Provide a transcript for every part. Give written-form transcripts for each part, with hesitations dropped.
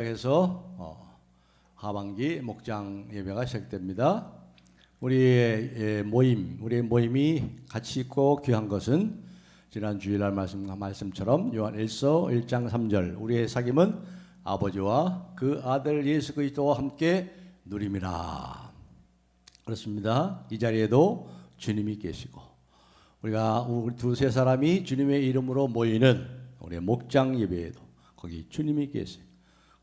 해서 하반기 목장 예배가 시작됩니다. 우리의 모임이 가치 있고 귀한 것은 지난 주일날 말씀처럼 요한 1서 1장 3절 우리의 사귐은 아버지와 그 아들 예수 그리스도와 함께 누림이라. 그렇습니다. 이 자리에도 주님이 계시고 우리가 두세 사람이 주님의 이름으로 모이는 우리의 목장 예배에도 거기 주님이 계세요.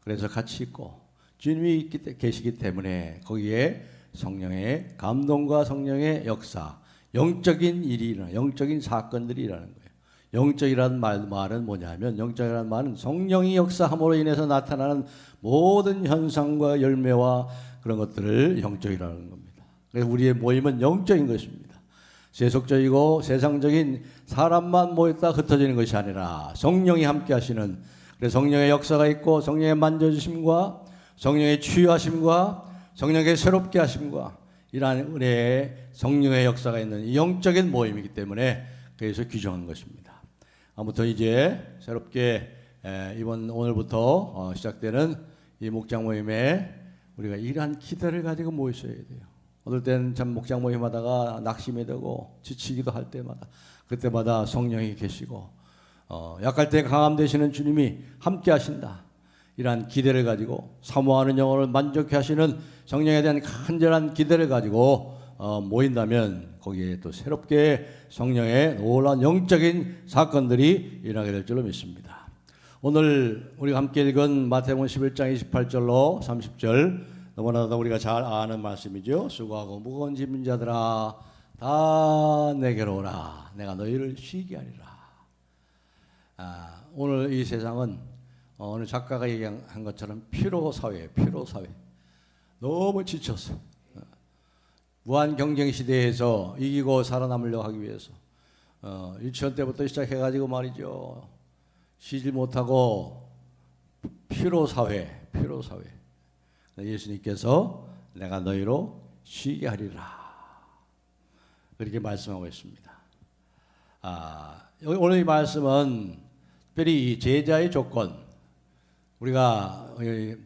그래서 같이 있고 주님이 계시기 때문에 거기에 성령의 감동과 성령의 역사, 영적인 일이 일어나, 영적인 사건들이 일어나는 거예요. 영적이라는 말은 뭐냐면, 영적이라는 말은 성령이 역사함으로 인해서 나타나는 모든 현상과 열매와 그런 것들을 영적이라는 겁니다. 그래서 우리의 모임은 영적인 것입니다. 세속적이고 세상적인 사람만 모였다 흩어지는 것이 아니라 성령이 함께 하시는, 그래서 성령의 역사가 있고 성령의 만져주심과 성령의 치유하심과 성령의 새롭게 하심과 이러한 은혜의 성령의 역사가 있는 이 영적인 모임이기 때문에 그래서 귀중한 것입니다. 아무튼 이제 새롭게 오늘부터 시작되는 이 목장 모임에 우리가 이러한 기대를 가지고 모이셔야 돼요. 어떨 때는 참 목장 모임 하다가 낙심이 되고 지치기도 할 때마다 그때마다 성령이 계시고 약할 때 강함 되시는 주님이 함께 하신다. 이러한 기대를 가지고 사모하는 영혼을 만족해 하시는 성령에 대한 간절한 기대를 가지고 모인다면 거기에 또 새롭게 성령의 놀라운 영적인 사건들이 일어나게 될 줄로 믿습니다. 오늘 우리가 함께 읽은 마태복음 11장 28절로 30절 너무나도 우리가 잘 아는 말씀이죠. 수고하고 무거운 짐진 자들아 다 내게로 오라. 내가 너희를 쉬게 하리라. 오늘 이 세상은 오늘 작가가 얘기한 것처럼 피로사회. 너무 지쳤어. 무한 경쟁 시대에서 이기고 살아남으려고 하기 위해서 유치원 때부터 시작해가지고 말이죠. 쉬지 못하고 피로사회. 예수님께서 내가 너희로 쉬게 하리라. 그렇게 말씀하고 있습니다. 오늘 이 말씀은 특별히 이 제자의 조건, 우리가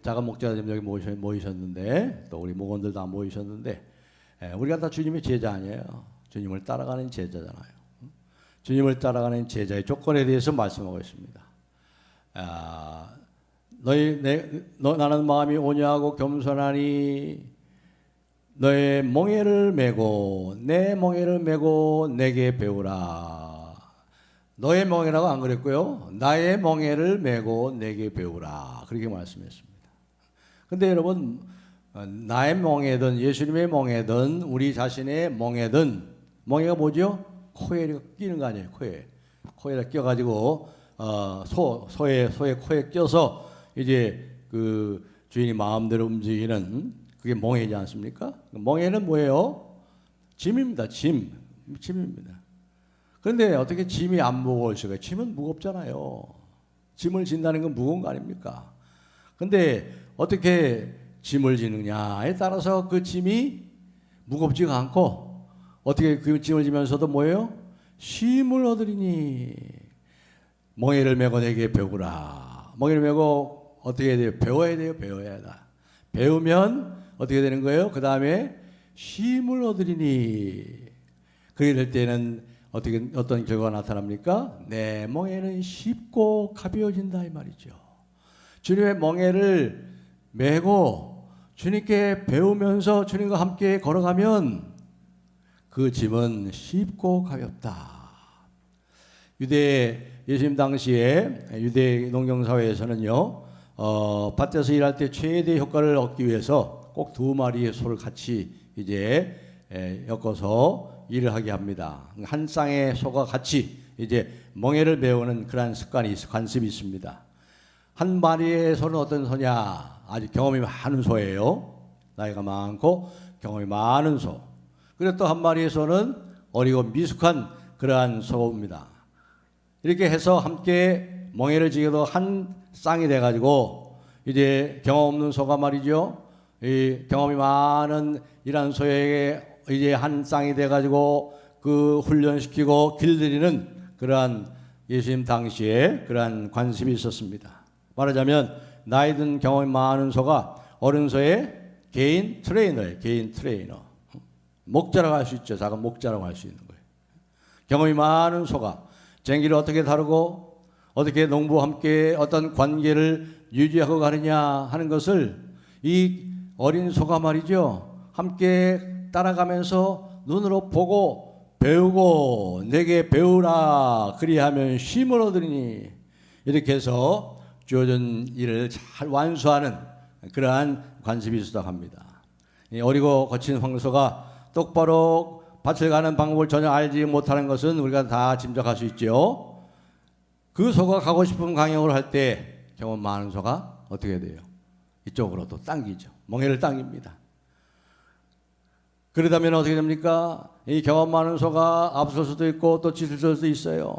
작은 목자님 여기 모이셨는데 또 우리 목원들 다 모이셨는데 우리가 다 주님의 제자 아니에요. 주님을 따라가는 제자잖아요. 주님을 따라가는 제자의 조건에 대해서 말씀하고 있습니다. 나는 마음이 온유하고 겸손하니 너의 멍에를 메고 내 멍에를 메고 내게 배우라. 너의 멍에라고 안 그랬고요. 나의 멍에를 메고 내게 배우라. 그렇게 말씀했습니다. 근데 여러분, 나의 멍에든 예수님의 멍에든 우리 자신의 멍에든, 멍에가 뭐죠? 코에 끼는 거 아니에요. 코에다 껴가지고 소의 코에 껴서 이제 그 주인이 마음대로 움직이는 그게 멍에지 않습니까? 멍에는 뭐예요? 짐입니다. 짐입니다. 그런데 어떻게 짐이 안 무거울 수가? 짐은 무겁잖아요. 짐을 진다는 건 무거운 거 아닙니까? 그런데 어떻게 짐을 지느냐에 따라서 그 짐이 무겁지가 않고 어떻게 그 짐을 지면서도 뭐예요? 쉼을 얻으리니 멍에를 메고 내게 배우라. 멍에를 메고 어떻게 해야 돼요? 배워야 돼요. 배우면 어떻게 되는 거예요? 그 다음에 쉼을 얻으리니. 그게 될 때는 어떤 결과가 나타납니까? 내 멍에는 쉽고 가벼워진다 이 말이죠. 주님의 멍에를 메고 주님께 배우면서 주님과 함께 걸어가면 그 짐은 쉽고 가볍다. 예수님 당시에 유대 농경사회에서는요, 밭에서 일할 때 최대 효과를 얻기 위해서 꼭 두 마리의 소를 같이 이제 엮어서 일을 하게 합니다. 한 쌍의 소가 같이 이제 멍에를 메우는 그러한 관습이 있습니다. 한 마리의 소는 어떤 소냐? 아주 경험이 많은 소예요. 나이가 많고 경험이 많은 소. 그리고 또 한 마리의 소는 어리고 미숙한 그러한 소입니다. 이렇게 해서 함께 멍에를 지게도 한 쌍이 돼가지고 이제 경험 없는 소가 말이죠. 이 경험이 많은 이러한 소에게 이제 한 쌍이 돼가지고 그 훈련시키고 길들이는 그러한 예수님 당시에 그러한 관습이 있었습니다. 말하자면 나이 든 경험이 많은 소가 어린 소의 개인 트레이너예요. 개인 트레이너. 목자라고 할 수 있죠. 작은 목자라고 할 수 있는 거예요. 경험이 많은 소가 쟁기를 어떻게 다루고 어떻게 농부와 함께 어떤 관계를 유지하고 가느냐 하는 것을 이 어린 소가 말이죠. 함께 따라가면서 눈으로 보고 배우고 내게 배우라 그리하면 쉼을 얻으리니 이렇게 해서 주어진 일을 잘 완수하는 그러한 관습이 있었다고 합니다. 어리고 거친 황소가 똑바로 밭을 가는 방법을 전혀 알지 못하는 것은 우리가 다 짐작할 수 있죠. 그 소가 가고 싶은 방향으로 할 때 경험 많은 소가 어떻게 돼요? 이쪽으로 또 당기죠. 멍에를 당깁니다. 그러다면 어떻게 됩니까? 이 경험 많은 소가 앞설 수도 있고 또 뒤설 수도 있어요.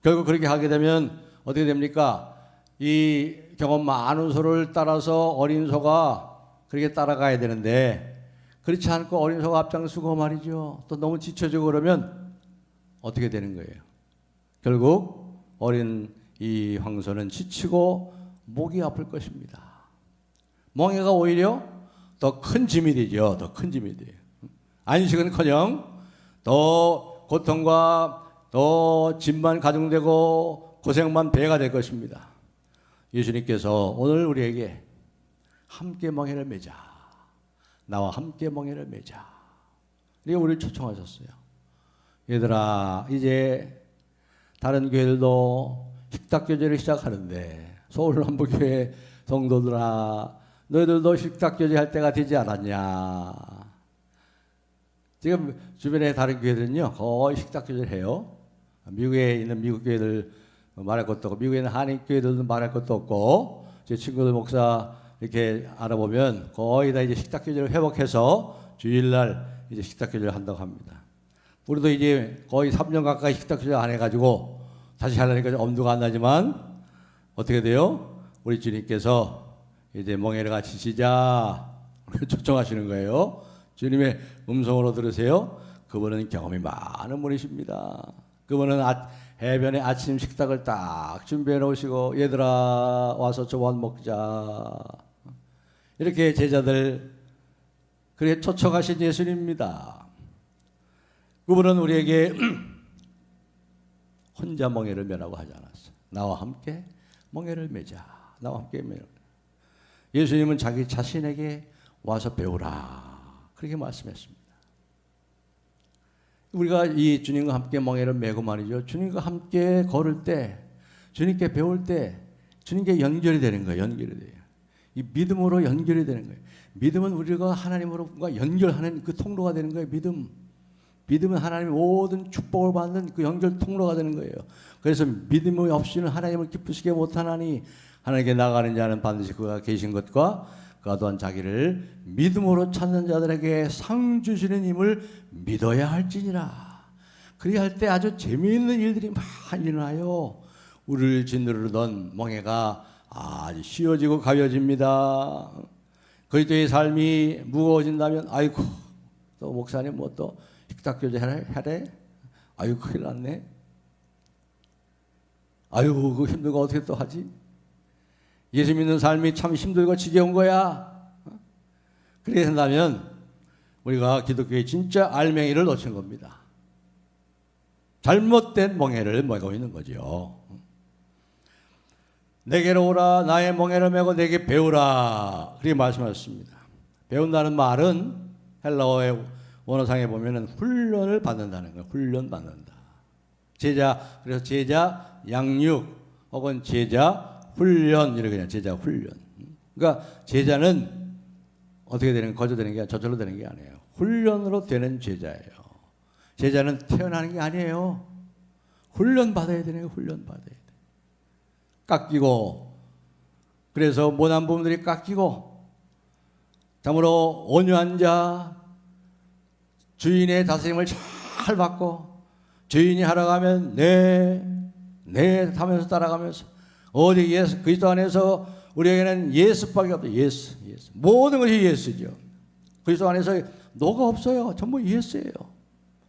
결국 그렇게 하게 되면 어떻게 됩니까? 이 경험 많은 소를 따라서 어린 소가 그렇게 따라가야 되는데 그렇지 않고 어린 소가 앞장서고 말이죠. 또 너무 지쳐지고 그러면 어떻게 되는 거예요? 결국 어린 이 황소는 지치고 목이 아플 것입니다. 멍에가 오히려 더 큰 짐이 되죠. 더 큰 짐이 돼요. 안식은커녕 더 고통과 더 짐만 가중되고 고생만 배가 될 것입니다. 예수님께서 오늘 우리에게 함께 멍에를 매자. 나와 함께 멍에를 매자. 이렇게 우리를 초청하셨어요. 얘들아, 이제 다른 교회들도 식탁교제를 시작하는데 서울남부교회 성도들아, 너희들도 식탁교제 할 때가 되지 않았냐. 지금 주변에 다른 교회들은요 거의 식탁교제를 해요. 미국에 있는 미국 교회들 말할 것도 없고 미국에 있는 한인 교회들도 말할 것도 없고 제 친구들 목사 이렇게 알아보면 거의 다 이제 식탁교제를 회복해서 주일날 이제 식탁교제를 한다고 합니다. 우리도 이제 거의 3년 가까이 식탁교제 안 해가지고 다시 하려니까 좀 엄두가 안 나지만 어떻게 돼요? 우리 주님께서 이제 멍에를 같이 쉬자 초청하시는 거예요. 주님의 음성으로 들으세요. 그분은 경험이 많은 분이십니다. 그분은 해변에 아침 식탁을 딱 준비해 놓으시고 얘들아 와서 조반 먹자. 이렇게 제자들 그렇게 초청하신 예수님입니다. 그분은 우리에게 혼자 멍에를 매라고 하지 않았어요. 나와 함께 멍에를 매자. 나와 함께 매라. 예수님은 자기 자신에게 와서 배우라. 그렇게 말씀했습니다. 우리가 이 주님과 함께 멍에를 메고 말이죠. 주님과 함께 걸을 때, 주님께 배울 때, 주님께 연결이 되는 거예요. 연결이 돼요. 이 믿음으로 연결이 되는 거예요. 믿음은 우리가 하나님으로 연결하는 그 통로가 되는 거예요. 믿음은 하나님의 모든 축복을 받는 그 연결 통로가 되는 거예요. 그래서 믿음이 없이는 하나님을 기쁘시게 못하나니 하나님께 나가는 자는 반드시 그가 계신 것과 그가 또한 자기를 믿음으로 찾는 자들에게 상 주시는 힘을 믿어야 할지니라. 그래야 할 때 아주 재미있는 일들이 많이 일어나요. 우리를 짓누르던 멍에가 아주 쉬워지고 가벼워집니다. 그리스도의 삶이 무거워진다면 아이고 또 목사님 뭐 또 식탁교제 하래? 아이고 큰일 났네. 아이고 그 힘든 거 어떻게 또 하지? 예수 믿는 삶이 참 힘들고 지겨운 거야. 그렇게 된다면 우리가 기독교의 진짜 알맹이를 놓친 겁니다. 잘못된 멍에를 메고 있는 거죠. 내게로 오라 나의 멍에를 메고 내게 배우라. 그렇게 말씀하셨습니다. 배운다는 말은 헬라어의 원어상에 보면은 훈련을 받는다는 거예요. 훈련 받는다. 그래서 제자 양육 혹은 제자 훈련 이렇게 그냥 제자 훈련. 그러니까 제자는 어떻게 되는 거저 되는 게 저절로 되는 게 아니에요. 훈련으로 되는 제자예요. 제자는 태어나는 게 아니에요. 훈련 받아야 되는 거예요. 훈련 받아야 돼. 깎이고 그래서 모난 부분들이 깎이고 참으로 온유한 자 주인의 다스림을 잘 받고 주인이 하러 가면 네 하면서 따라가면서 어디 예수 그리스도 안에서 우리에게는 예수밖에 없어요. 예수 모든 것이 예수죠. 그리스도 안에서 노가 없어요. 전부 예수예요.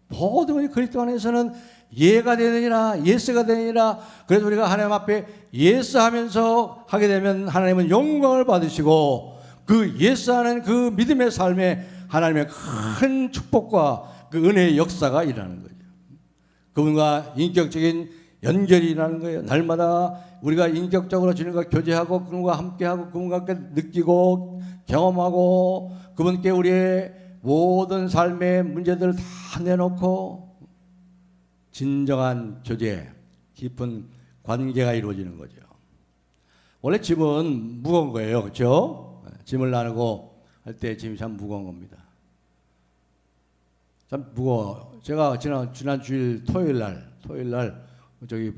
모든 것이 그리스도 안에서는 예가 되느니라, 예스가 되느니라. 그래서 우리가 하나님 앞에 예스하면서 하게 되면 하나님은 영광을 받으시고 그 예스하는 그 믿음의 삶에 하나님의 큰 축복과 그 은혜의 역사가 일어나는 거죠. 그분과 인격적인 연결이 일어나는 거예요. 날마다 우리가 인격적으로 주님과 교제하고 그분과 함께하고 그분과 함께 느끼고 경험하고 그분께 우리의 모든 삶의 문제들을 다 내놓고 진정한 교제, 깊은 관계가 이루어지는 거죠. 원래 짐은 무거운 거예요. 그렇죠? 짐을 나누고 할 때 짐이 참 무거운 겁니다. 참 무거워. 제가 지난 주일 토요일 날 저기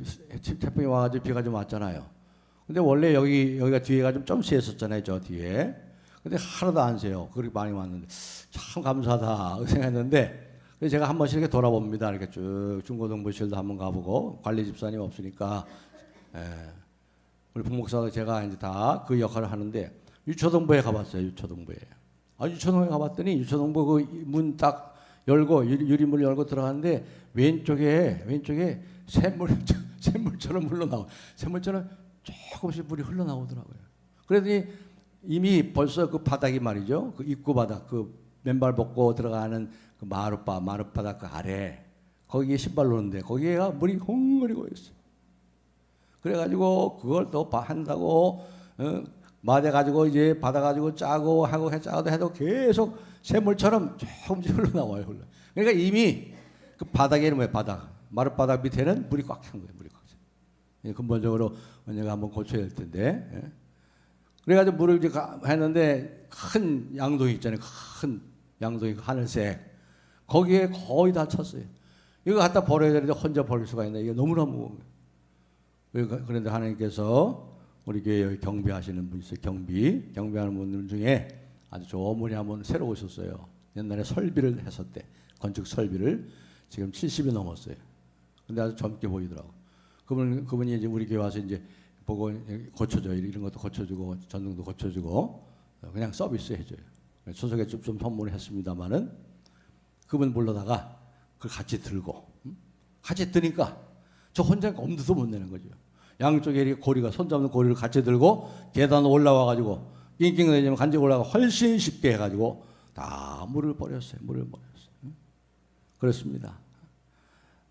태풍이 와가지고 비가 좀 왔잖아요. 근데 원래 여기가 뒤에가 좀 쎄했었잖아요. 저 뒤에. 근데 하나도 안 새요. 그렇게 많이 왔는데 참 감사하다 생각했는데 그래서 제가 한 번씩 이렇게 돌아봅니다. 이렇게 쭉 중고등부실도 한번 가보고 관리 집사님 없으니까 우리 부목사도 제가 이제 다 그 역할을 하는데 유초등부에 가봤어요. 유초등부에 가봤더니 유초등부 그 문 딱 열고 유리문 열고 들어가는데 왼쪽에 샘물처럼 흘러나와. 샘물처럼 조금씩 물이 흘러나오더라고요. 그러더니 이미 벌써 그 바닥이 말이죠. 그 입구 바닥, 그 맨발 벗고 들어가는 그 마룻바닥 그 아래 거기에 신발 놓는데 거기에가 물이 헝거리고 있어. 그래가지고 그걸 또 한다고 맞아가지고 이제 받아가지고 짜고 하고 짜도 해도 계속 샘물처럼 조금씩 흘러나와요. 그러니까 이미 그 바닥에는 뭐야 마룻바닥 밑에는 물이 꽉 찬 거예요. 물이 꽉 찬. 근본적으로 언젠가 한번 고쳐야 될 텐데. 그래가지고 물을 이제 했는데 큰 양동이 있잖아요. 큰 양동이 하늘색. 거기에 거의 다 찼어요. 이거 갖다 버려야 되는데 혼자 버릴 수가 있나? 이게 너무나 무거운 거예요. 그런데 하나님께서 우리 교회에 경비하시는 분 있어요. 경비하는 분들 중에 아주 좋은 분이 한번 새로 오셨어요. 옛날에 설비를 했었대. 건축 설비를. 지금 70이 넘었어요. 근데 아주 젊게 보이더라고. 그분이 이제 우리 교회 와서 이제 보고 고쳐줘요. 이런 것도 고쳐주고 전등도 고쳐주고 그냥 서비스 해줘요. 소속에 좀 선물을 했습니다만은 그분 불러다가 그걸 같이 들고 같이 드니까 저 혼자 엄두도 못 내는 거죠. 양쪽에 이렇게 고리가 손잡는 고리를 같이 들고 계단 올라와가지고 낑낑대지면 간지 올라가 훨씬 쉽게 해가지고 다 물을 버렸어요. 그렇습니다.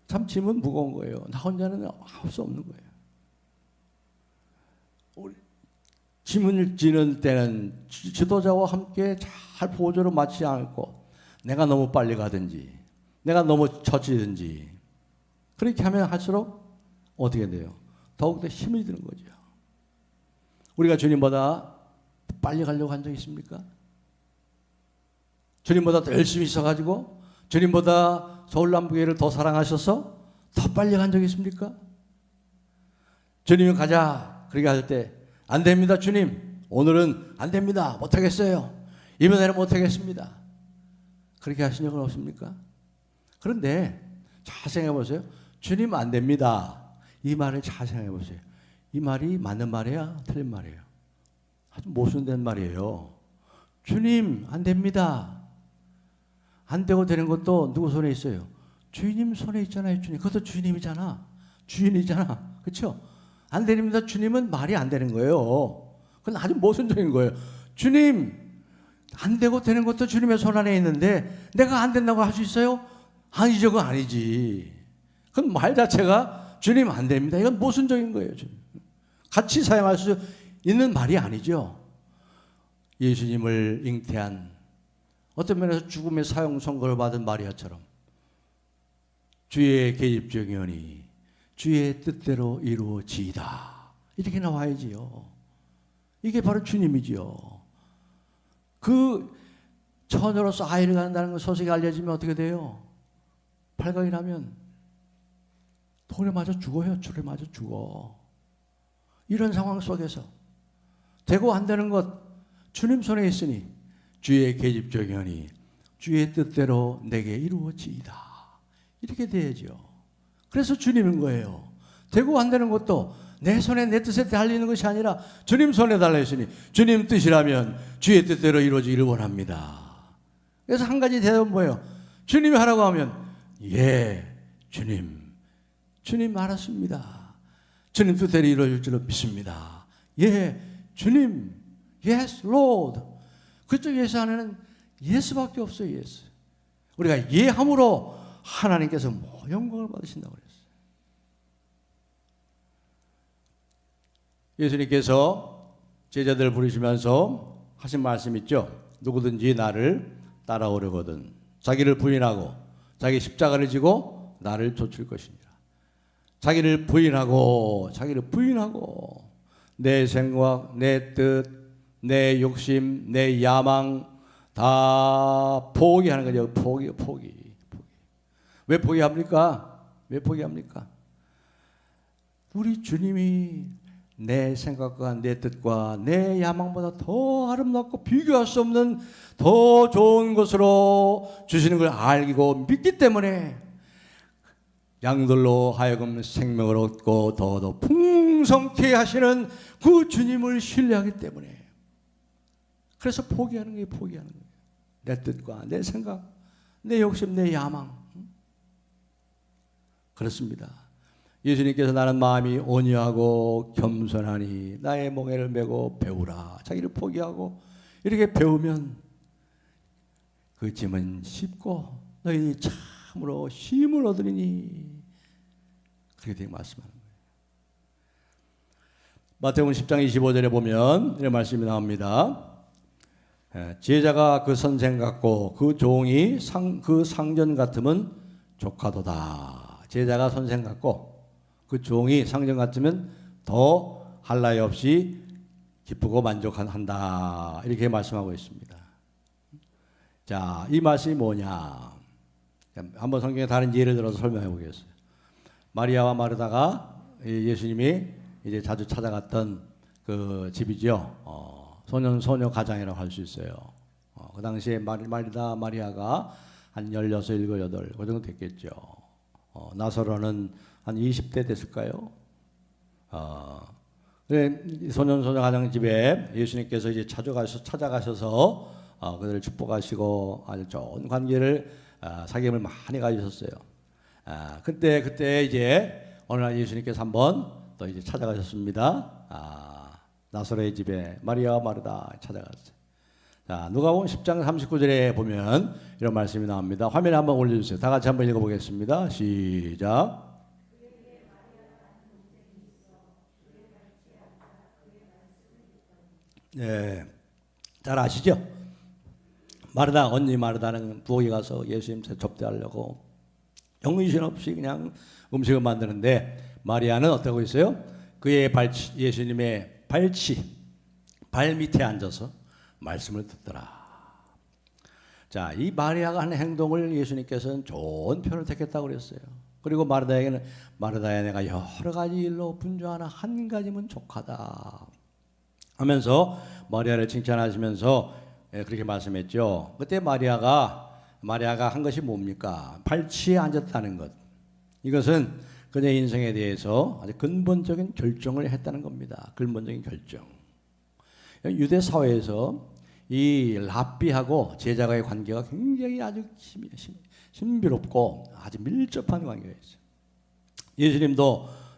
참 짐은 무거운 거예요. 나 혼자는 할 수 없는 거예요. 우리 짐을 지는 때는 지도자와 함께 잘 보조를 맞지 않고 내가 너무 빨리 가든지 내가 너무 처지든지 그렇게 하면 할수록 어떻게 돼요? 더욱더 힘이 드는 거죠. 우리가 주님보다 빨리 가려고 한 적 있습니까? 주님보다 더 열심히 있어가지고 주님보다 서울남부교회를 더 사랑하셔서 더 빨리 간 적 있습니까? 주님이 가자 그렇게 할 때 안 됩니다 주님 오늘은 안 됩니다 못하겠어요 이번에는 못하겠습니다 그렇게 하신 적은 없습니까? 그런데 잘 생각해 보세요. 주님 안 됩니다 이 말을 잘 생각해 보세요. 이 말이 맞는 말이야 틀린 말이에요? 아주 모순된 말이에요. 주님 안 됩니다 안 되고 되는 것도 누구 손에 있어요? 주님 손에 있잖아요. 주님. 그것도 주님이잖아. 주인이잖아. 그렇죠? 안 됩니다. 주님은 말이 안 되는 거예요. 그건 아주 모순적인 거예요. 주님 안 되고 되는 것도 주님의 손 안에 있는데 내가 안 된다고 할 수 있어요? 아니죠. 그건 아니지. 그건 말 자체가 주님 안 됩니다. 이건 모순적인 거예요. 주님. 같이 사용할 수 있는 말이 아니죠. 예수님을 잉태한 어떤 면에서 죽음의 사형 선고를 받은 마리아처럼 주의 계집종이오니 주의 뜻대로 이루어지이다 이렇게 나와야지요. 이게 바로 주님이지요. 그 처녀로서 아이를 갖는다는 소식이 알려지면 어떻게 돼요? 발각이 나면 돌에 맞아 죽어요. 줄에 맞아 죽어. 이런 상황 속에서 되고 안 되는 것 주님 손에 있으니 주의 계집종이오니 주의 뜻대로 내게 이루어지이다 이렇게 돼야죠. 그래서 주님인 거예요. 되고 안 되는 것도 내 손에 내 뜻에 달리는 것이 아니라 주님 손에 달려있으니 주님 뜻이라면 주의 뜻대로 이루어지기를 원합니다. 그래서 한 가지 대답은 뭐예요? 주님이 하라고 하면 예 주님 주님 알았습니다. 주님 뜻대로 이루어질 줄로 믿습니다. 예, 주님, yes, Lord. 그쪽 예수 안에는 예수밖에 없어요. 예수. 우리가 예함으로 하나님께서 영광을 받으신다고 그랬어요. 예수님께서 제자들을 부르시면서 하신 말씀 있죠. 누구든지 나를 따라오려거든 자기를 부인하고 자기 십자가를 지고 나를 좇을 것이니라. 자기를 부인하고 내 생각, 내 뜻, 내 욕심, 내 야망 다 포기하는 거죠. 포기. 왜 포기합니까? 우리 주님이 내 생각과 내 뜻과 내 야망보다 더 아름답고 비교할 수 없는 더 좋은 것으로 주시는 걸 알고 믿기 때문에 양들로 하여금 생명을 얻고 더 풍성케 하시는 그 주님을 신뢰하기 때문에 그래서 포기하는 거예요. 내 뜻과 내 생각, 내 욕심, 내 야망. 그렇습니다. 예수님께서 나는 마음이 온유하고 겸손하니 나의 멍에를 메고 배우라. 자기를 포기하고 이렇게 배우면 그 짐은 쉽고 너희들이 참으로 쉼을 얻으리니 그렇게 되게 말씀하는 거예요. 마태복음 10장 25절에 보면 이런 말씀이 나옵니다. 제자가 그 선생 같고 그 종이 그 상전 같으면 조카도다. 제자가 선생 같고 그 종이 상전 같으면 더 할 나위 없이 기쁘고 만족한다. 이렇게 말씀하고 있습니다. 자, 이 말씀이 뭐냐? 한번 성경에 다른 예를 들어서 설명해 보겠어요. 마리아와 마르다가 예수님이 이제 자주 찾아갔던 그 집이죠. 소녀 가장이라고 할 수 있어요. 그 당시에 마리아가 한 16, 17, 18 그 정도 됐겠죠. 나사로는 한 20대 됐을까요? 소녀 가장 집에 예수님께서 이제 찾아가셔서 그들을 축복하시고 아주 좋은 관계를 사귐을 많이 가지셨어요. 그때 이제 어느 날 예수님께서 한번 또 이제 찾아가셨습니다. 나사로의 집에 마리아와 마르다 찾아갔어요. 자, 누가복음 10장 39절에 보면 이런 말씀이 나옵니다. 화면에 한번 올려주세요. 다 같이 한번 읽어보겠습니다. 시작. 네, 잘 아시죠? 마르다, 언니 마르다는 부엌에 가서 예수님 접대하려고 정신없이 그냥 음식을 만드는데 마리아는 어떠고 있어요? 그의 예수님의 발 밑에 앉아서 말씀을 듣더라. 자, 이 마리아가 하는 행동을 예수님께서는 좋은 표현을 택했다고 그랬어요. 그리고 마르다에게는 마르다야 내가 여러 가지 일로 분주하나 한 가지면 족하다 하면서 마리아를 칭찬하시면서 그렇게 말씀했죠. 그때 마리아가 한 것이 뭡니까? 발치에 앉았다는 것. 이것은 그녀의 인생에 대해서 아주 근본적인 결정을 했다는 겁니다. 근본적인 결정. 유대 사회에서 이 랍비하고 제자가의 관계가 굉장히 아주 신비롭고 아주 밀접한 관계가 있어요.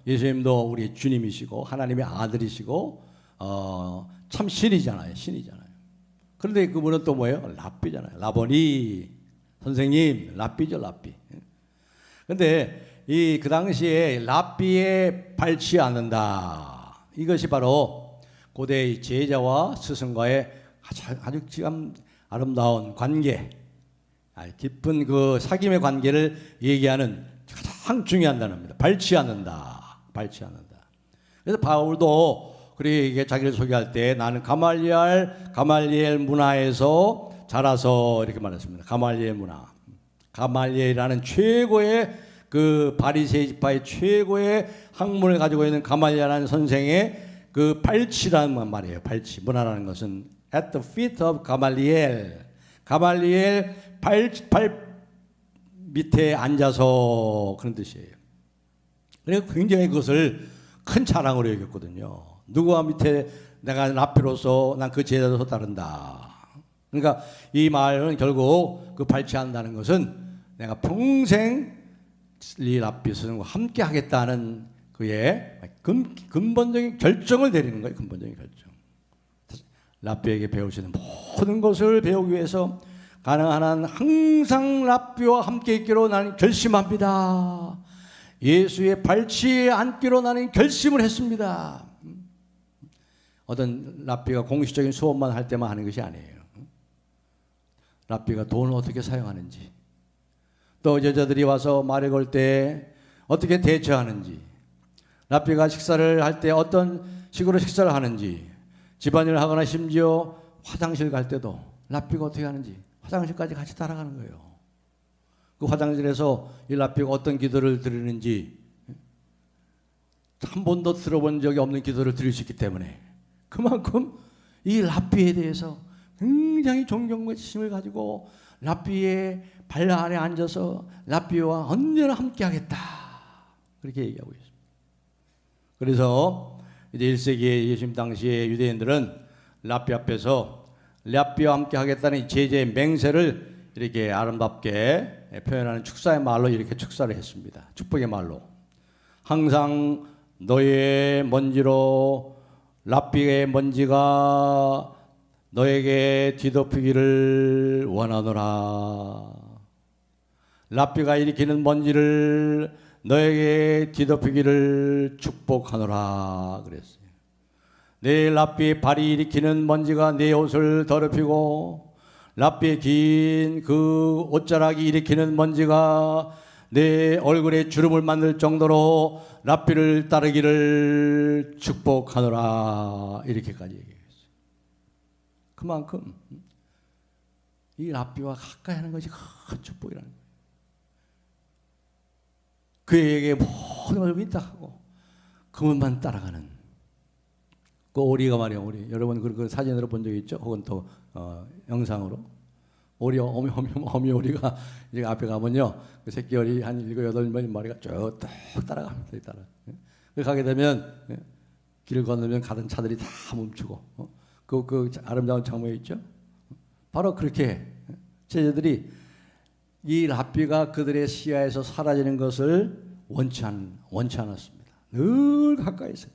예수님도 우리 주님이시고 하나님의 아들이시고 참 신이잖아요. 그런데 그분은 또 뭐예요? 랍비잖아요. 라보니 선생님, 랍비죠, 랍비. 그런데 그 당시에 랍비에 발치 않는다. 이것이 바로 고대의 제자와 스승과의 아주 참 아름다운 관계, 깊은 그 사귐의 관계를 얘기하는 가장 중요한 단어입니다. 발치 않는다. 그래서 바울도 그렇게 자기를 소개할 때 나는 가말리엘 문화에서 자라서 이렇게 말했습니다. 가말리엘 문화. 가말리엘이라는 최고의 그 바리새인 지파의 최고의 학문을 가지고 있는 가말리엘이라는 선생의 그 발치라는 말이에요. 발치. 문화라는 것은 at the feet of 가말리엘. 가말리엘 발 밑에 앉아서 그런 뜻이에요. 그래서 굉장히 그것을 큰 자랑으로 여겼거든요. 누구와 밑에 내가 랍비로서 난 그 제자로서 따른다. 그러니까 이 말은 결국 그 발치한다는 것은 내가 평생 이 랍빗은 함께 하겠다는 그의 근본적인 결정을 내리는 거예요. 근본적인 결정. 랍비에게 배우시는 모든 것을 배우기 위해서 가능한 한 항상 랍비와 함께 있기로 나는 결심합니다. 예수의 발치에 앉기로 나는 결심을 했습니다. 어떤 랍비가 공식적인 수업만 할 때만 하는 것이 아니에요. 랍비가 돈을 어떻게 사용하는지, 또 여자들이 와서 말을 걸 때 어떻게 대처하는지, 랍비가 식사를 할 때 어떤 식으로 식사를 하는지, 집안일을 하거나 심지어 화장실 갈 때도 랍비가 어떻게 하는지 화장실까지 같이 따라가는 거예요. 그 화장실에서 이 랍비가 어떤 기도를 드리는지 한 번도 들어본 적이 없는 기도를 드릴 수 있기 때문에 그만큼 이 랍비에 대해서 굉장히 존경과 지심을 가지고 랍비의 발 아래 앉아서 랍비와 언제나 함께 하겠다, 그렇게 얘기하고 있습니다. 그래서 이제 1세기의 예수님 당시에 유대인들은 랍비 앞에서 랍비와 함께 하겠다는 제재의 맹세를 이렇게 아름답게 표현하는 축사의 말로 이렇게 축사를 했습니다. 축복의 말로. 항상 너의 먼지로 랍비의 먼지가 너에게 뒤덮이기를 원하노라. 랍비가 일으키는 먼지를 너에게 뒤덮이기를 축복하노라 그랬어요. 내 랍비의 발이 일으키는 먼지가 내 옷을 더럽히고 랍비의 긴 그 옷자락이 일으키는 먼지가 내 얼굴에 주름을 만들 정도로 랍비를 따르기를 축복하노라, 이렇게까지 얘기했어요. 그만큼 이 랍비와 가까이 하는 것이 큰 축복이라는 거예요. 그에게 모든 것을 위탁하고 그것만 따라가는 그 오리가 말이에요. 오리. 여러분 그 사진으로 본 적 있죠? 혹은 또 영상으로. 오리, 어미 오리가 이제 앞에 가면요, 그 새끼 오리 한 7, 8마리가 쭉 따라갑니다. 따라. 그 가게 되면 길을 건너면 가던 차들이 다 멈추고, 그 아름다운 장면이 있죠? 바로 그렇게 제자들이 이 랍비가 그들의 시야에서 사라지는 것을 원치 않았습니다. 늘 가까이서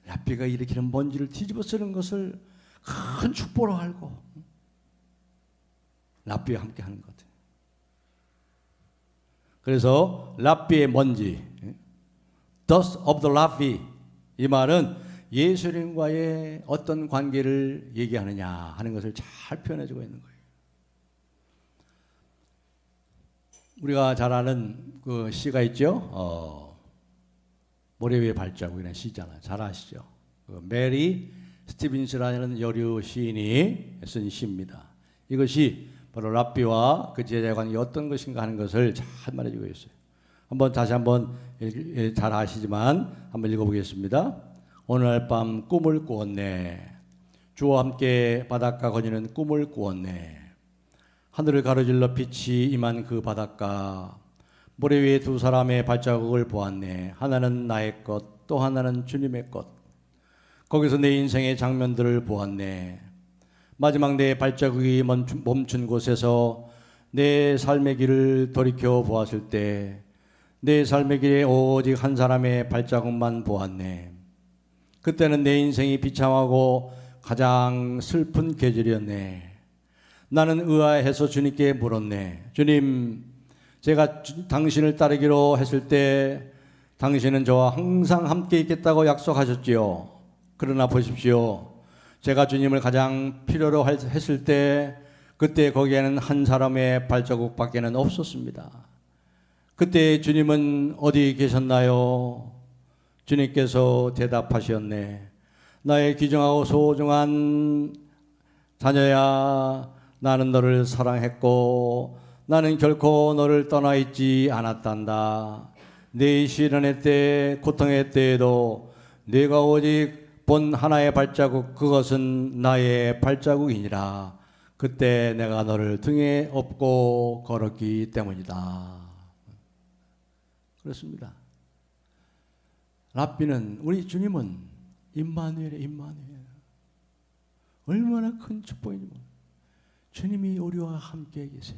랍비가 일으키는 먼지를 뒤집어 쓰는 것을 큰 축복으로 알고 랍비와 함께 하는 것. 그래서 랍비의 먼지, dust of the Rabbi, 이 말은 예수님과의 어떤 관계를 얘기하느냐 하는 것을 잘 표현해주고 있는 거예요. 우리가 잘 아는 그 시가 있죠. 모래 위의 발자국이라는 시잖아요. 잘 아시죠? 그 메리 스티븐스라는 여류 시인이 쓴 시입니다. 이것이 바로 랍비와 그 제자의 관계가 어떤 것인가 하는 것을 잘 말해주고 있어요. 다시 한번 잘 아시지만 한번 읽어보겠습니다. 오늘 밤 꿈을 꾸었네. 주와 함께 바닷가 거니는 꿈을 꾸었네. 하늘을 가로질러 빛이 임한 그 바닷가, 모래 위에 두 사람의 발자국을 보았네. 하나는 나의 것, 또 하나는 주님의 것. 거기서 내 인생의 장면들을 보았네. 마지막 내 발자국이 멈춘 곳에서 내 삶의 길을 돌이켜 보았을 때 내 삶의 길에 오직 한 사람의 발자국만 보았네. 그때는 내 인생이 비참하고 가장 슬픈 계절이었네. 나는 의아해서 주님께 물었네. 주님, 제가 당신을 따르기로 했을 때 당신은 저와 항상 함께 있겠다고 약속하셨지요. 그러나 보십시오. 제가 주님을 가장 필요로 했을 때 그때 거기에는 한 사람의 발자국밖에는 없었습니다. 그때 주님은 어디 계셨나요? 주님께서 대답하셨네. 나의 귀중하고 소중한 자녀야, 나는 너를 사랑했고 나는 결코 너를 떠나 있지 않았단다. 내 시련의 때, 고통의 때에도 내가 오직 본 하나의 발자국, 그것은 나의 발자국이니라. 그때 내가 너를 등에 업고 걸었기 때문이다. 그렇습니다. 랍비는, 우리 주님은 임마누엘의 임마누엘. 얼마나 큰 축복인지 몰라요. 주님이 우리와 함께 계세요.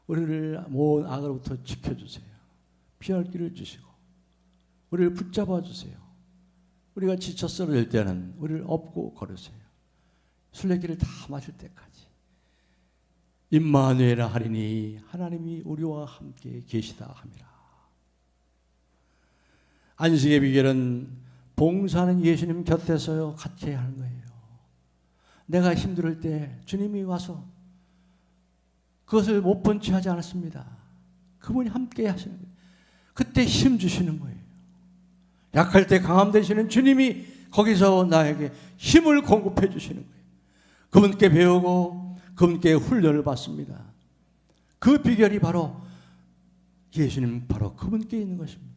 우리를 모든 악으로부터 지켜주세요. 피할 길을 주시고 우리를 붙잡아 주세요. 우리가 지쳐 쓰러질 때는 우리를 업고 걸으세요. 순례길을 다 마칠 때까지 임마누엘아 하리니 하나님이 우리와 함께 계시다 함이라. 안식의 비결은 봉사하는 예수님 곁에서 같이 해야 하는 거예요. 내가 힘들 때 주님이 와서 그것을 못 본 채 하지 않았습니다. 그분이 함께 하시는 거예요. 그때 힘 주시는 거예요. 약할 때 강함 되시는 주님이 거기서 나에게 힘을 공급해 주시는 거예요. 그분께 배우고 그분께 훈련을 받습니다. 그 비결이 바로 예수님 바로 그분께 있는 것입니다.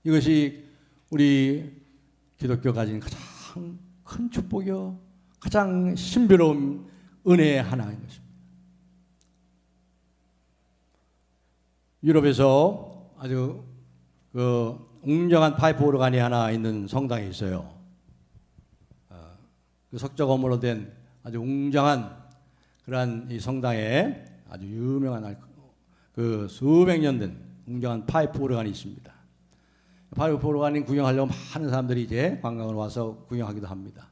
이것이 우리 기독교가 가진 가장 큰 축복이요, 가장 신비로운 은혜의 하나인 것입니다. 유럽에서 아주 그 웅장한 파이프 오르간이 하나 있는 성당이 있어요. 그 석조 건물로 된 아주 웅장한 그러한 이 성당에 아주 유명한 그 수백 년 된 웅장한 파이프 오르간이 있습니다. 파이프 오르간을 구경하려고 많은 사람들이 이제 관광을 와서 구경하기도 합니다.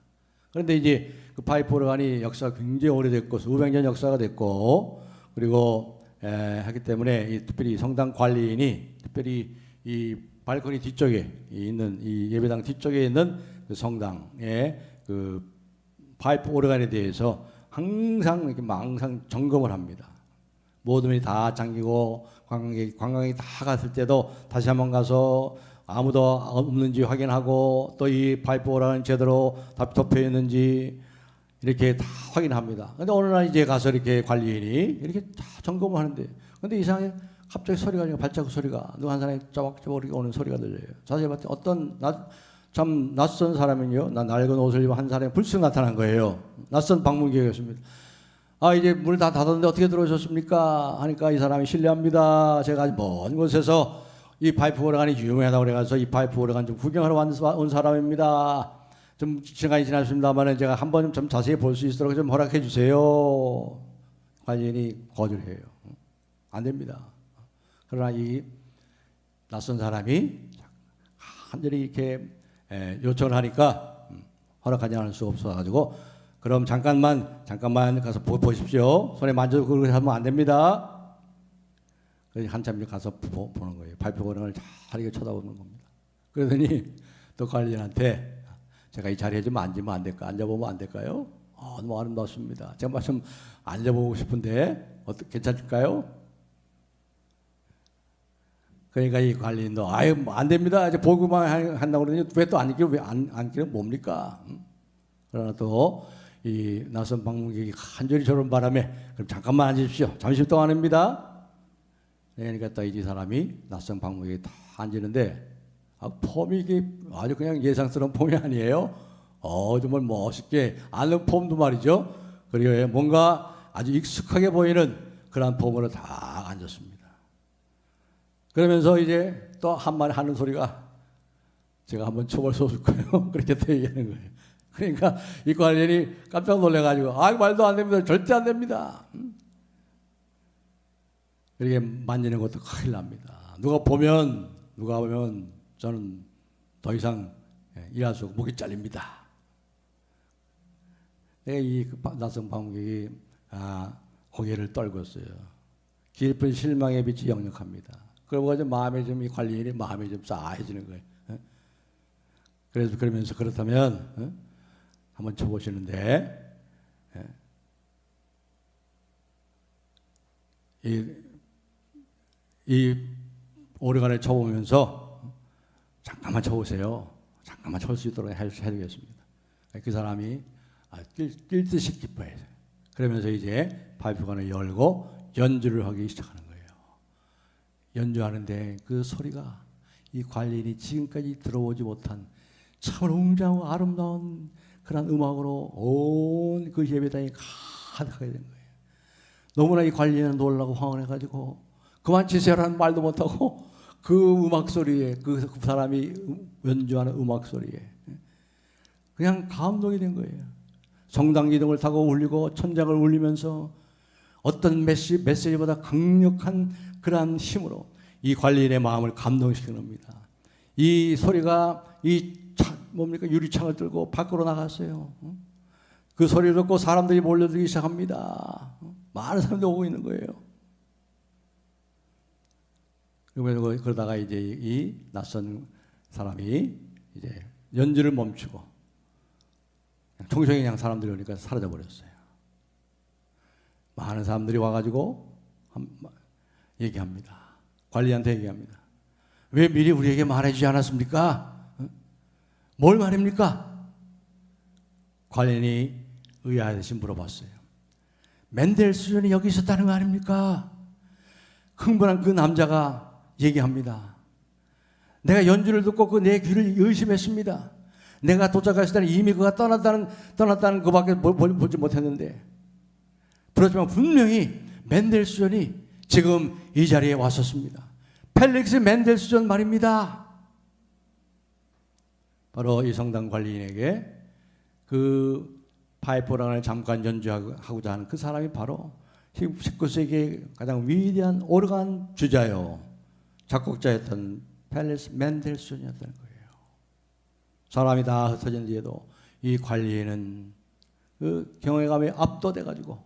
그런데 이제 그 파이프 오르간이 역사가 굉장히 오래됐고 수백 년 역사가 됐고 그리고 하기 때문에 이 특별히 성당 관리인이 특별히 이 발코니 뒤쪽에 있는 이 예배당 뒤쪽에 있는 그 성당의 그 파이프 오르간에 대해서 항상 이렇게 망상 점검을 합니다. 모든 분이 다 잠기고 관광객이 다 갔을 때도 다시 한번 가서 아무도 없는지 확인하고 또 이 파이프 오르간은 제대로 다 덮여 있는지 이렇게 다 확인합니다. 근데 어느 날 이제 가서 이렇게 관리인이 이렇게 다 점검을 하는데 근데 이상하게 갑자기 소리가 발자국 소리가 누가 한 사람이 쪼박쪼박 오는 소리가 들려요. 자세히 봤더니 어떤 참 낯선 사람은요, 낡은 옷을 입은 한 사람이 불쑥 나타난 거예요. 낯선 방문객이었습니다. 아, 이제 문을 다 닫았는데 어떻게 들어오셨습니까? 하니까 이 사람이 실례합니다. 제가 먼 곳에서 이 파이프 오르간이 유명하다고 그래가지고 이 파이프 오르간 좀 구경하러 온 사람입니다. 좀 시간이 지났습니다만 제가 한번 좀 자세히 볼 수 있도록 좀 허락해 주세요. 관리인이 거절해요. 안 됩니다. 그러나 이 낯선 사람이 간절히 이렇게 요청을 하니까 허락하지 않을 수 없어가지고 그럼 잠깐만 가서 보십시오. 손에 만져도 그렇게 하면 안 됩니다. 그래서 한참 가서 보는 거예요. 파이프 오르간을 잘 이렇게 쳐다보는 겁니다. 그러더니 또 관리인한테 제가 이 자리에 좀 앉으면 안 될까? 앉아보면 안 될까요? 너무 아름답습니다. 제가 좀 앉아보고 싶은데 괜찮을까요? 그러니까 이 관리인도 아유 뭐 안 됩니다. 이제 보고만 한다고 그러더니 왜 또 앉기는 뭡니까? 그러나 또 이 낯선 방문객이 간절히 저런 바람에 그럼 잠깐만 앉으십시오. 잠시 동안입니다. 그러니까 또 이 사람이 낯선 방문객이 다 앉는데 폼이 이게 아주 그냥 예상스러운 폼이 아니에요. 정말 멋있게 앉는 폼도 말이죠. 그리고 뭔가 아주 익숙하게 보이는 그런 폼으로 다 앉았습니다. 그러면서 이제 또 한마디 하는 소리가 제가 한번 초벌 쏘줄까요? 그렇게 또 얘기하는 거예요. 그러니까 이 관리인이 깜짝 놀래가지고 말도 안 됩니다. 절대 안 됩니다. 이렇게 만지는 것도 큰일 납니다. 누가 보면 저는 더 이상 일할 수 없고 목이 잘립니다. 이 낯선 방문객이 고개를 떨궜어요. 깊은 실망의 빛이 역력합니다. 그러고 마음에 좀 이 관리인이 마음이 좀 싸해지는 거예요. 그래서 그러면서 그렇다면 한번 쳐보시는데 이 오르간을 쳐보면서 잠깐만 쳐보세요. 잠깐만 칠 수 있도록 해주겠습니다. 그 사람이 뛸 듯이 기뻐해요. 그러면서 이제 파이프관을 열고 연주를 하기 시작하는 거예요. 연주하는데 그 소리가 이 관리인이 지금까지 들어보지 못한 참 웅장하고 아름다운 그런 음악으로 온 그 예배당이 가득하게 된 거예요. 너무나 이 관리인은 놀라고 황홀해가지고 그만 치세요라는 말도 못하고 그 음악 소리에 그 사람이 연주하는 음악 소리에 그냥 감동이 된 거예요. 성당 기둥을 타고 울리고 천장을 울리면서 어떤 메시지보다 강력한 그러한 힘으로 이 관리인의 마음을 감동시키는 겁니다. 이 소리가 뭡니까? 유리창을 들고 밖으로 나갔어요. 그 소리를 듣고 사람들이 몰려들기 시작합니다. 많은 사람들이 오고 있는 거예요. 그러다가 이제 이 낯선 사람이 이제 연주를 멈추고 총성이 그냥 사람들이 오니까 사라져 버렸어요. 많은 사람들이 와가지고 얘기합니다. 관리한테 얘기합니다. 왜 미리 우리에게 말해주지 않았습니까? 뭘 말입니까? 관리인이 의아하듯이 물어봤어요. 멘델스존이 여기 있었다는 거 아닙니까? 흥분한 그 남자가 얘기합니다. 내가 연주를 듣고 그 내 귀를 의심했습니다. 내가 도착했을 때는 이미 그가 떠났다는 그밖에 보지 못했는데, 그렇지만 분명히 멘델스존이 지금 이 자리에 왔었습니다. 펠릭스 멘델스존 말입니다. 바로 이 성당 관리인에게 그 파이프 오르간을 잠깐 연주하고자 하는 그 사람이 바로 19세기의 가장 위대한 오르간 주자요, 작곡자였던 펠릭스 멘델스존이었다는 거예요. 사람이 다 흩어진 뒤에도 이 관리인은 그 경외감에 압도돼가지고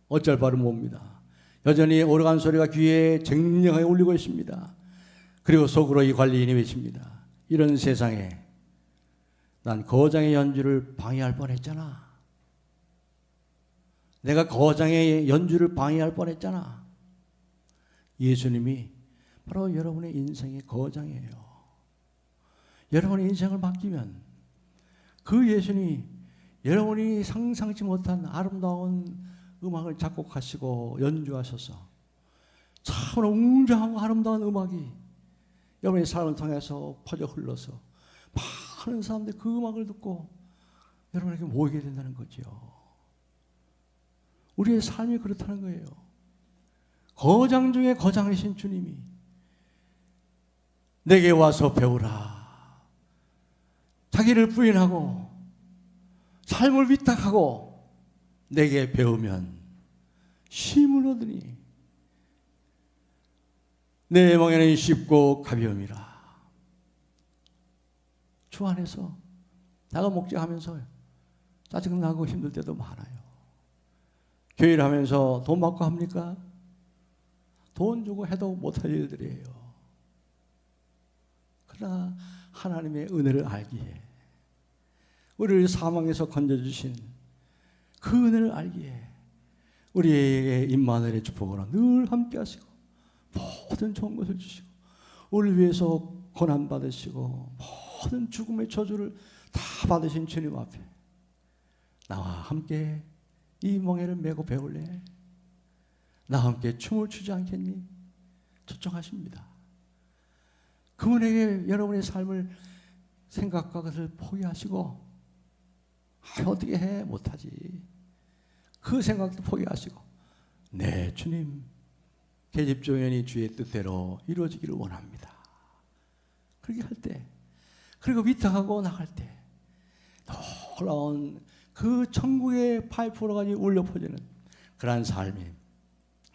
어쩔 바를 몹니다. 여전히 오르간 소리가 귀에 쟁쟁하게 울리고 있습니다. 그리고 속으로 이 관리인이 외칩니다. 이런 세상에 난 거장의 연주를 방해할 뻔했잖아. 내가 거장의 연주를 방해할 뻔했잖아. 예수님이 바로 여러분의 인생의 거장이에요. 여러분의 인생을 맡기면 그 예수님이 여러분이 상상치 못한 아름다운 음악을 작곡하시고 연주하셔서 참으로 웅장하고 아름다운 음악이 여러분의 삶을 통해서 퍼져 흘러서 많은 사람들이 그 음악을 듣고 여러분에게 모이게 된다는 거죠. 우리의 삶이 그렇다는 거예요. 거장 중에 거장이신 주님이 내게 와서 배우라. 자기를 부인하고 삶을 위탁하고 내게 배우면 쉼을 얻으니 내 멍에는 쉽고 가벼움이라. 주 안에서 나가 목적하면서 짜증나고 힘들 때도 많아요. 교회를 하면서 돈 받고 합니까? 돈 주고 해도 못할 일들이에요. 그러나 하나님의 은혜를 알기에, 우리를 사망에서 건져주신 그 은혜를 알기에 우리에게 임마누엘의 축복으로 늘 함께 하시고 모든 좋은 것을 주시고 우리를 위해서 고난받으시고 모든 죽음의 저주를 다 받으신 주님 앞에 나와 함께 이 멍에를 메고 배울래? 나와 함께 춤을 추지 않겠니? 초청하십니다. 그분에게 여러분의 삶을 생각과 것을 포기하시고 어떻게 해? 못하지. 그 생각도 포기하시고 네 주님, 계집종연이 주의 뜻대로 이루어지기를 원합니다. 그렇게 할 때, 그리고 위탁하고 나갈 때 놀라운 그 천국의 파이프로 울려 퍼지는 그러한 삶이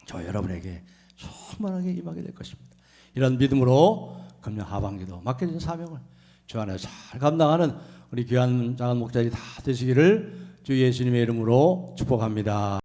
저 여러분에게 충만하게 임하게 될 것입니다. 이런 믿음으로 금년 하반기도 맡겨진 사명을 주 안에 잘 감당하는 우리 귀한 작은 목자들이 다 되시기를 주 예수님의 이름으로 축복합니다.